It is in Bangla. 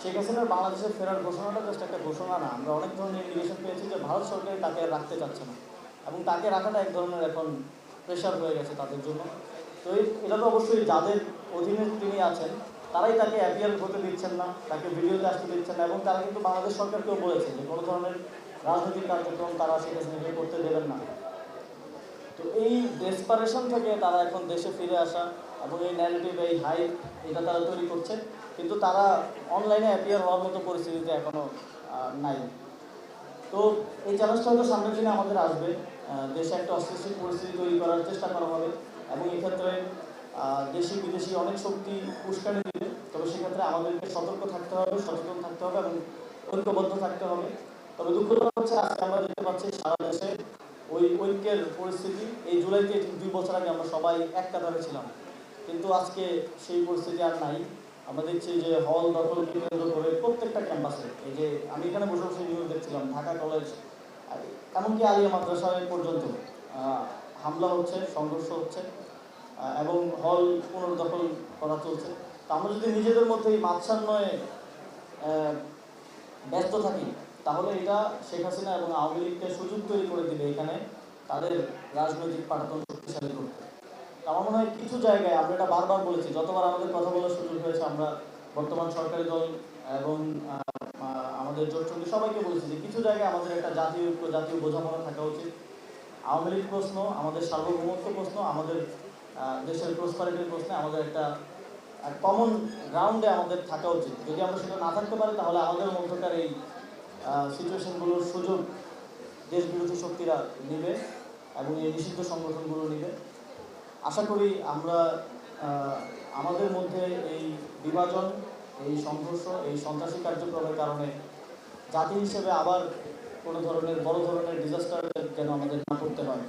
শেখ হাসিনার বাংলাদেশে ফেরার ঘোষণাটা জাস্ট একটা ঘোষণা না, আমরা অনেক ধরনের ইন্ডিকেশন পেয়েছি যে ভারত সরকার তাকে রাখতে চাচ্ছে না, এবং তাকে রাখাটা এক ধরনের এখন প্রেশার হয়ে গেছে তাদের জন্য। তো এটা তো অবশ্যই যাদের অধীনে তিনি আছেন তারাই তাকে অ্যাপিয়ার হতে দিচ্ছেন না, তাকে ভিডিওতে আসতে দিচ্ছেন না, এবং তারা কিন্তু বাংলাদেশ সরকারকেও বলেছে যে কোনো ধরনের রাজনৈতিক কার্যক্রম তারা শেখ হাসিনাকে করতে দেবেন না। তো এই ডেসপারেশন থেকে তারা এখন দেশে ফিরে আসা এবং এই ন্যারেটিভ, এই হাইপ, এটা তারা তৈরি করছে, কিন্তু তারা অনলাইনে অ্যাপিয়ার হওয়ার মতো পরিস্থিতিতে এখনও নাই। তো এই চ্যালেঞ্জটা হয়তো সামনের দিনে আমাদের আসবে, দেশে একটা অস্থিতিশীল পরিস্থিতি তৈরি করার চেষ্টা করা হবে, এবং এক্ষেত্রে দেশি বিদেশি অনেক শক্তি উস্কানি দিবে। তবে সেক্ষেত্রে আমাদেরকে সতর্ক থাকতে হবে, সচেতন থাকতে হবে এবং ঐক্যবদ্ধ থাকতে হবে। তবে দুঃখজনক হচ্ছে আজকে আমরা দেখতে পাচ্ছি সারা দেশে ওই ঐক্যের পরিস্থিতি। এই জুলাইতে 2 বছর আগে আমরা সবাই এক কাতারে ছিলাম, কিন্তু আজকে সেই পরিস্থিতি আর নাই। আমরা দেখছি যে হল দখলকে কেন্দ্র করে প্রত্যেকটা ক্যাম্পাসে, এই যে আমি এখানে বসে বসে নিউজ দেখছিলাম, ঢাকা কলেজ এমনকি আলিয়া মাদ্রাসায় পর্যন্ত হামলা হচ্ছে, সংঘর্ষ হচ্ছে, এবং হল পুনর্দখল করা চলছে। তো আমরা যদি নিজেদের মধ্যে এই মাৎসান্বয়ে ব্যস্ত থাকি, তাহলে এটা শেখ হাসিনা এবং আওয়ামী লীগকে সুযোগ তৈরি করে দিবে এখানে তাদের রাজনৈতিক পাঠাতন শক্তিশালী করতে। আমার মনে হয় কিছু জায়গায়, আমরা এটা বারবার বলেছি, যতবার আমাদের কথা বলার সুযোগ হয়েছে, আমরা বর্তমান সরকারি দল এবং আমাদের জোটসঙ্গী সবাইকে বলেছি যে কিছু জায়গায় আমাদের একটা জাতীয় ঐক্য, জাতীয় বোঝাপড়া থাকা উচিত। আওয়ামী লীগ প্রশ্ন, আমাদের সার্বভৌমত্ব প্রশ্ন, আমাদের দেশের প্রসপারিটির প্রশ্নে আমাদের একটা কমন গ্রাউন্ডে আমাদের থাকা উচিত। যদি আমরা সেটা না থাকতে পারি, তাহলে আমাদের মধ্যকার এই সিচুয়েশনগুলোর সুযোগ দেশ বিরোধী শক্তিরা নেবে এবং এই নিষিদ্ধ সংগঠনগুলো নেবে। আশা করি আমরা আমাদের মধ্যে এই বিভাজন, এই সংঘর্ষ, এই সন্ত্রাসী কার্যক্রমের কারণে জাতি হিসেবে আবার কোনো ধরনের বড় ধরনের ডিজাস্টার যেন আমাদের না করতে হয়।